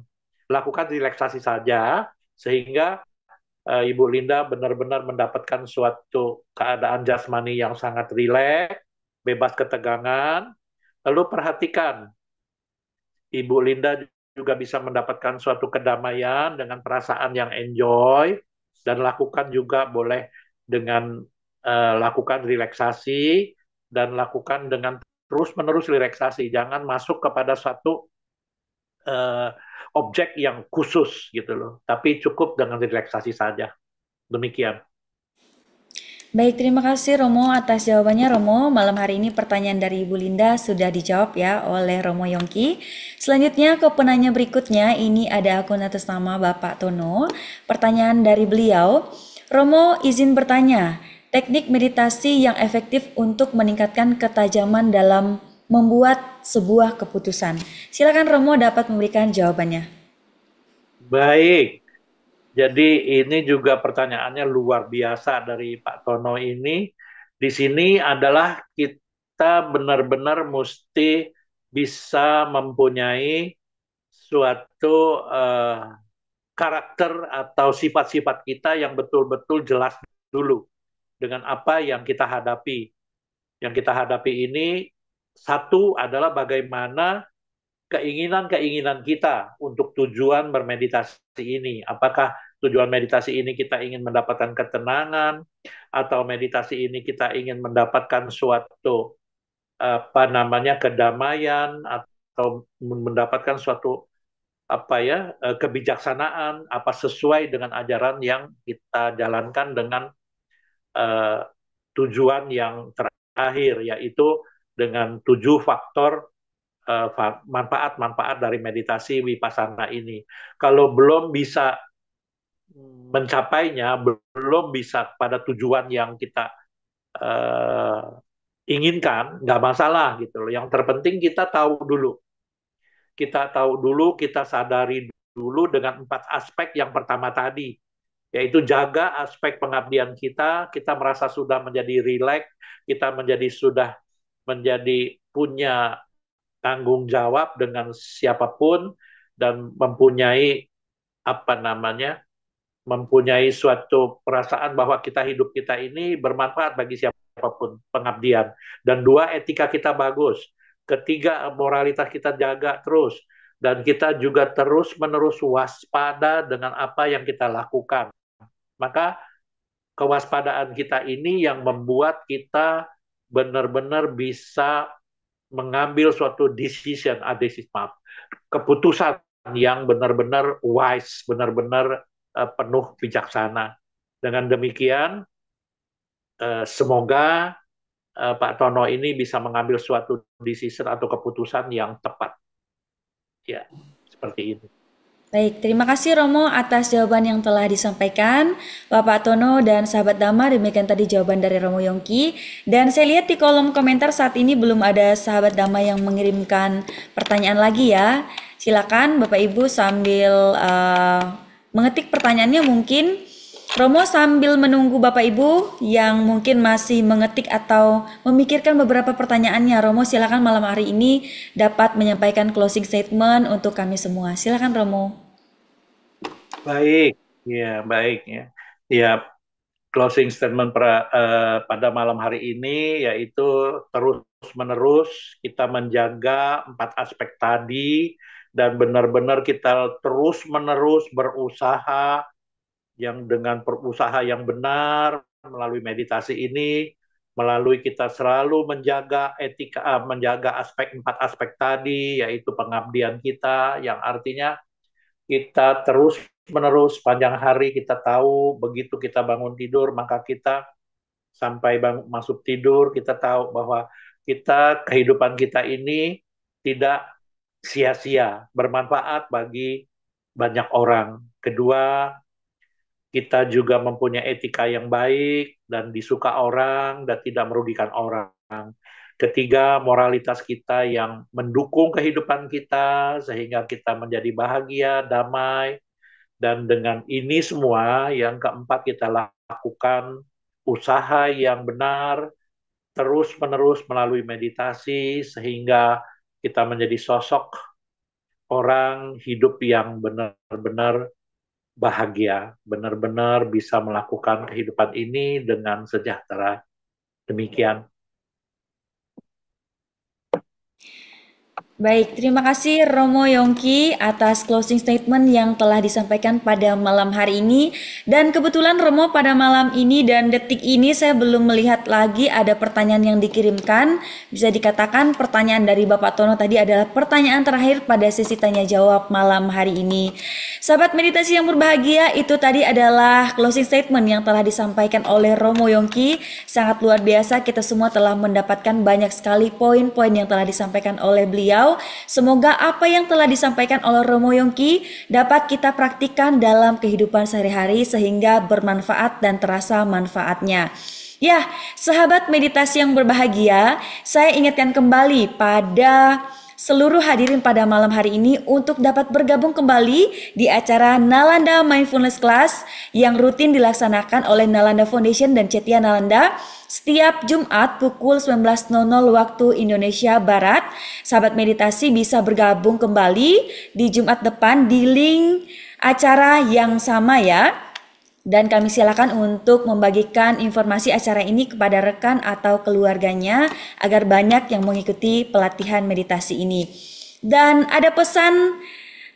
Lakukan relaksasi saja, sehingga Ibu Linda benar-benar mendapatkan suatu keadaan jasmani yang sangat rileks, bebas ketegangan. Lalu perhatikan, Ibu Linda juga bisa mendapatkan suatu kedamaian dengan perasaan yang enjoy, dan lakukan juga boleh dengan lakukan relaksasi, dan lakukan dengan terus-menerus relaksasi. Jangan masuk kepada satu objek yang khusus gitu loh, tapi cukup dengan relaksasi saja. Demikian. Baik, terima kasih Romo atas jawabannya Romo. Malam hari ini pertanyaan dari Ibu Linda sudah dijawab ya oleh Romo Yongki. Selanjutnya ke penanya berikutnya, ini ada akun atas nama Bapak Tono. Pertanyaan dari beliau, Romo izin bertanya, teknik meditasi yang efektif untuk meningkatkan ketajaman dalam membuat sebuah keputusan. Silakan Romo dapat memberikan jawabannya. Baik. Jadi ini juga pertanyaannya luar biasa dari Pak Tono ini. Di sini adalah kita benar-benar mesti bisa mempunyai suatu karakter atau sifat-sifat kita yang betul-betul jelas dulu dengan apa yang kita hadapi. Yang kita hadapi ini, satu adalah bagaimana keinginan-keinginan kita untuk tujuan bermeditasi ini. Apakah tujuan meditasi ini kita ingin mendapatkan ketenangan, atau meditasi ini kita ingin mendapatkan suatu kedamaian, atau mendapatkan suatu kebijaksanaan, apa sesuai dengan ajaran yang kita jalankan dengan tujuan yang terakhir, yaitu dengan 7 faktor manfaat-manfaat dari meditasi Wipasana ini. Kalau belum bisa mencapainya, belum bisa pada tujuan yang kita inginkan, nggak masalah gitu loh. Yang terpenting kita tahu dulu. Kita sadari dulu dengan 4 aspek yang pertama tadi, yaitu jaga aspek pengabdian kita merasa sudah menjadi rileks, kita sudah menjadi punya tanggung jawab dengan siapapun, dan mempunyai mempunyai suatu perasaan bahwa hidup kita ini bermanfaat bagi siapapun, pengabdian. Dan 2, etika kita bagus. Ketiga, moralitas kita jaga terus, dan kita juga terus-menerus waspada dengan apa yang kita lakukan. Maka kewaspadaan kita ini yang membuat kita benar-benar bisa mengambil suatu keputusan yang benar-benar wise, benar-benar penuh bijaksana. Dengan demikian, semoga Pak Tono ini bisa mengambil suatu decision atau keputusan yang tepat. Ya, seperti ini. Baik, terima kasih Romo atas jawaban yang telah disampaikan Bapak Tono dan sahabat Dhamma. Demikian tadi jawaban dari Romo Yongki. Dan saya lihat di kolom komentar saat ini belum ada sahabat Dhamma yang mengirimkan pertanyaan lagi ya. Silakan Bapak Ibu sambil mengetik pertanyaannya, mungkin Romo sambil menunggu Bapak Ibu yang mungkin masih mengetik atau memikirkan beberapa pertanyaannya, Romo silakan malam hari ini dapat menyampaikan closing statement untuk kami semua. Silakan Romo. Baik, ya baik ya. Ya, closing statement pada malam hari ini yaitu terus-menerus kita menjaga 4 aspek tadi dan benar-benar kita terus-menerus berusaha yang dengan berusaha yang benar melalui meditasi ini, melalui kita selalu menjaga etika, menjaga 4 aspek tadi, yaitu pengabdian kita, yang artinya kita terus menerus panjang hari kita tahu begitu kita bangun tidur maka kita sampai masuk tidur kita tahu bahwa kehidupan kita ini tidak sia-sia, bermanfaat bagi banyak orang. Kedua, kita juga mempunyai etika yang baik dan disuka orang dan tidak merugikan orang. Ketiga, moralitas kita yang mendukung kehidupan kita sehingga kita menjadi bahagia, damai. Dan dengan ini semua, yang keempat kita lakukan usaha yang benar, terus-menerus melalui meditasi sehingga kita menjadi sosok orang hidup yang benar-benar bahagia, benar-benar bisa melakukan kehidupan ini dengan sejahtera. Demikian. Baik, terima kasih Romo Yongki atas closing statement yang telah disampaikan pada malam hari ini. Dan kebetulan Romo pada malam ini dan detik ini saya belum melihat lagi ada pertanyaan yang dikirimkan. Bisa dikatakan pertanyaan dari Bapak Tono tadi adalah pertanyaan terakhir pada sesi tanya jawab malam hari ini. Sahabat meditasi yang berbahagia, itu tadi adalah closing statement yang telah disampaikan oleh Romo Yongki. Sangat luar biasa, kita semua telah mendapatkan banyak sekali poin-poin yang telah disampaikan oleh beliau. Semoga apa yang telah disampaikan oleh Romo Yongki dapat kita praktikkan dalam kehidupan sehari-hari sehingga bermanfaat dan terasa manfaatnya. Ya, sahabat meditasi yang berbahagia, saya ingatkan kembali pada seluruh hadirin pada malam hari ini untuk dapat bergabung kembali di acara Nalanda Mindfulness Class yang rutin dilaksanakan oleh Nalanda Foundation dan Cetia Nalanda setiap Jumat pukul 19.00 waktu Indonesia Barat. Sahabat meditasi bisa bergabung kembali di Jumat depan di link acara yang sama ya. Dan kami silakan untuk membagikan informasi acara ini kepada rekan atau keluarganya agar banyak yang mengikuti pelatihan meditasi ini. Dan ada pesan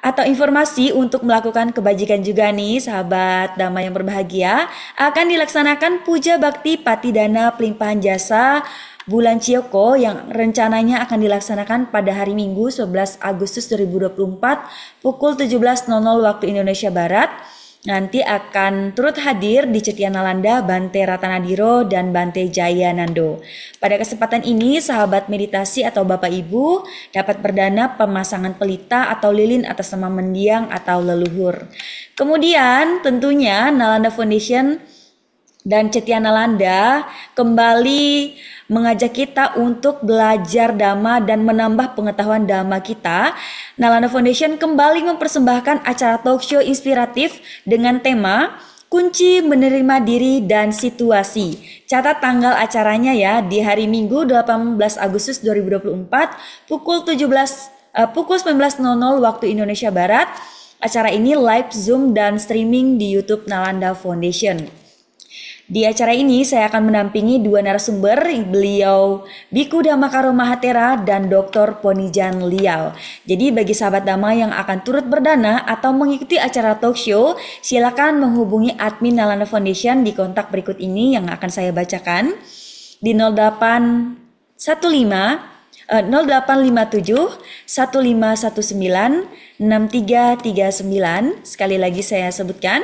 atau informasi untuk melakukan kebajikan juga nih sahabat damai yang berbahagia. Akan dilaksanakan Puja Bakti Patidana Pelimpahan Jasa bulan Cioko yang rencananya akan dilaksanakan pada hari Minggu 11 Agustus 2024 pukul 17.00 waktu Indonesia Barat. Nanti akan turut hadir di Cetia Nalanda, Bante Ratanadiro, dan Bante Jaya Nando. Pada kesempatan ini, sahabat meditasi atau Bapak Ibu dapat berdana pemasangan pelita atau lilin atas nama mendiang atau leluhur. Kemudian tentunya Nalanda Foundation dan Cetia Nalanda kembali mengajak kita untuk belajar Dhamma dan menambah pengetahuan Dhamma kita. Nalanda Foundation kembali mempersembahkan acara talk show inspiratif dengan tema Kunci Menerima Diri dan Situasi. Catat tanggal acaranya ya, di hari Minggu 18 Agustus 2024 pukul 19.00 waktu Indonesia Barat. Acara ini live Zoom dan streaming di YouTube Nalanda Foundation. Di acara ini saya akan menampingi dua narasumber, beliau Biku Dhammakaro Mahatera dan Dr. Ponijan Liao. Jadi bagi sahabat Dhamma yang akan turut berdana atau mengikuti acara talk show, silakan menghubungi admin Nalanda Foundation di kontak berikut ini yang akan saya bacakan di 0857 1519 6339. Sekali lagi saya sebutkan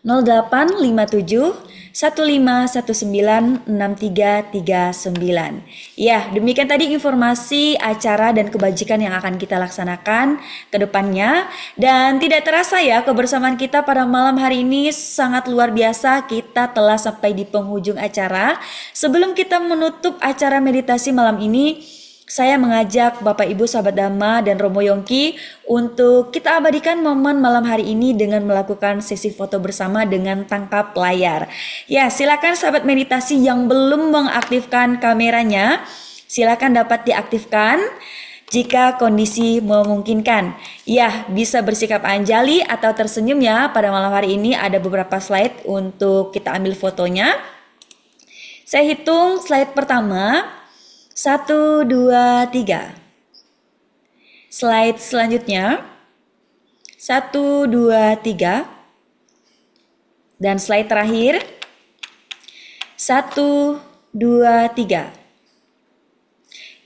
0857 1519 6339. Ya, demikian tadi informasi acara dan kebajikan yang akan kita laksanakan ke depannya. Dan tidak terasa ya, kebersamaan kita pada malam hari ini sangat luar biasa. Kita telah sampai di penghujung acara. Sebelum kita menutup acara meditasi malam ini, saya mengajak Bapak Ibu sahabat Dhamma dan Romo Yongki untuk kita abadikan momen malam hari ini dengan melakukan sesi foto bersama dengan tangkap layar. Ya, silakan sahabat meditasi yang belum mengaktifkan kameranya, silakan dapat diaktifkan jika kondisi memungkinkan. Ya, bisa bersikap anjali atau tersenyum ya. Pada malam hari ini ada beberapa slide untuk kita ambil fotonya. Saya hitung slide pertama. 1, 2, 3. Slide selanjutnya. 1, 2, 3. Dan slide terakhir. 1, 2, 3.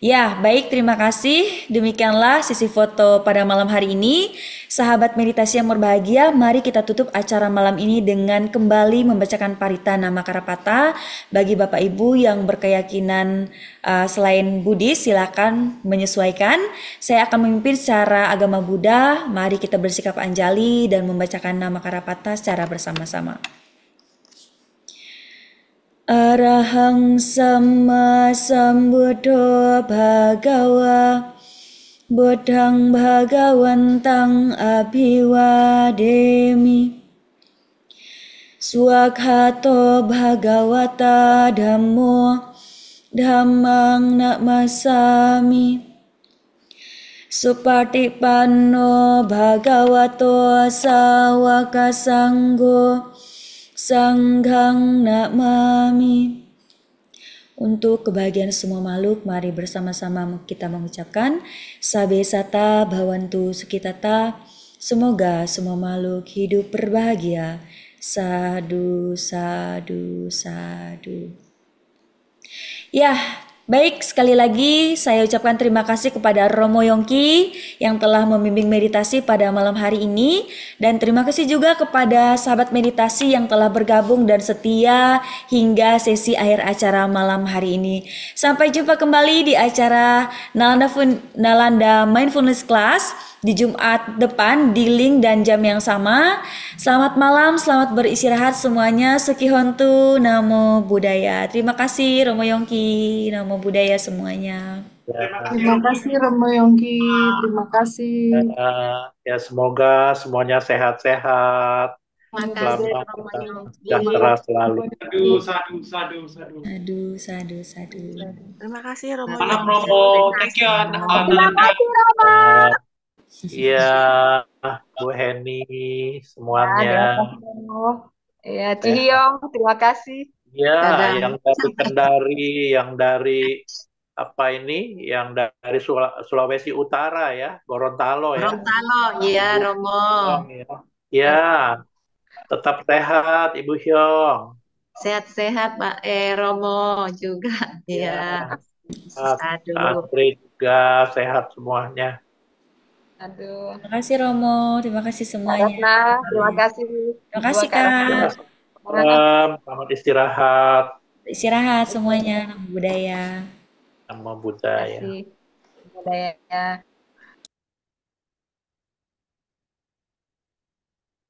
Ya, baik, terima kasih. Demikianlah sesi foto pada malam hari ini. Sahabat meditasi yang berbahagia, mari kita tutup acara malam ini dengan kembali membacakan Parita Namakarapata. Bagi Bapak Ibu yang berkeyakinan selain Buddhis, silakan menyesuaikan. Saya akan memimpin secara agama Buddha. Mari kita bersikap anjali dan membacakan Namakarapata secara bersama-sama. Arahang Sama Sambuddho Bhagawa Buddhang Bhagawantang Abhiwademi Swakhato Bhagawata Dhammo Dhammang Namasami Supatipanno Bhagavato Sawaka Sanggo Sanghang Namami. Untuk kebahagiaan semua makhluk, mari bersama-sama kita mengucapkan Sabe Sata Bhavantu Sukitata. Semoga semua makhluk hidup berbahagia. Sadu, sadu, sadu. Ya, baik, sekali lagi saya ucapkan terima kasih kepada Romo Yongki yang telah membimbing meditasi pada malam hari ini. Dan terima kasih juga kepada sahabat meditasi yang telah bergabung dan setia hingga sesi akhir acara malam hari ini. Sampai jumpa kembali di acara Nalanda Mindfulness Class di Jumat depan di link dan jam yang sama. Selamat malam, selamat beristirahat semuanya. Sukihontu, Namo Buddhaya. Terima kasih Romo Yongki, Namo Buddhaya semuanya. Terima kasih Romo Yongki, terima kasih. Ya, semoga semuanya sehat-sehat. Terima kasih Selamat Romo Yongki. sejahtera selalu. Sadu, sadu, sadu, sadu. Sadu, sadu, sadu. Terima kasih Romo Malam Yongki. Romo, thank you Ananda. Iya, Bu Heni, semuanya. Ya, Cihiyong, terima kasih. Ya, Dadah. yang dari Kendari, yang dari apa ini, yang dari Sulawesi Utara ya, Gorontalo ya. Gorontalo, iya Romo. Ya, tetap sehat Ibu Hyong. Sehat-sehat Pak Romo juga. Iya. Aduh. Andre juga sehat semuanya. Aduh. Terima kasih Romo, terima kasih semuanya. Ratna, terima kasih. Terima kasih Kak. Selamat istirahat. Istirahat semuanya, Namo Buddhaya. Namo Buddhaya. Terima kasih. Budaya.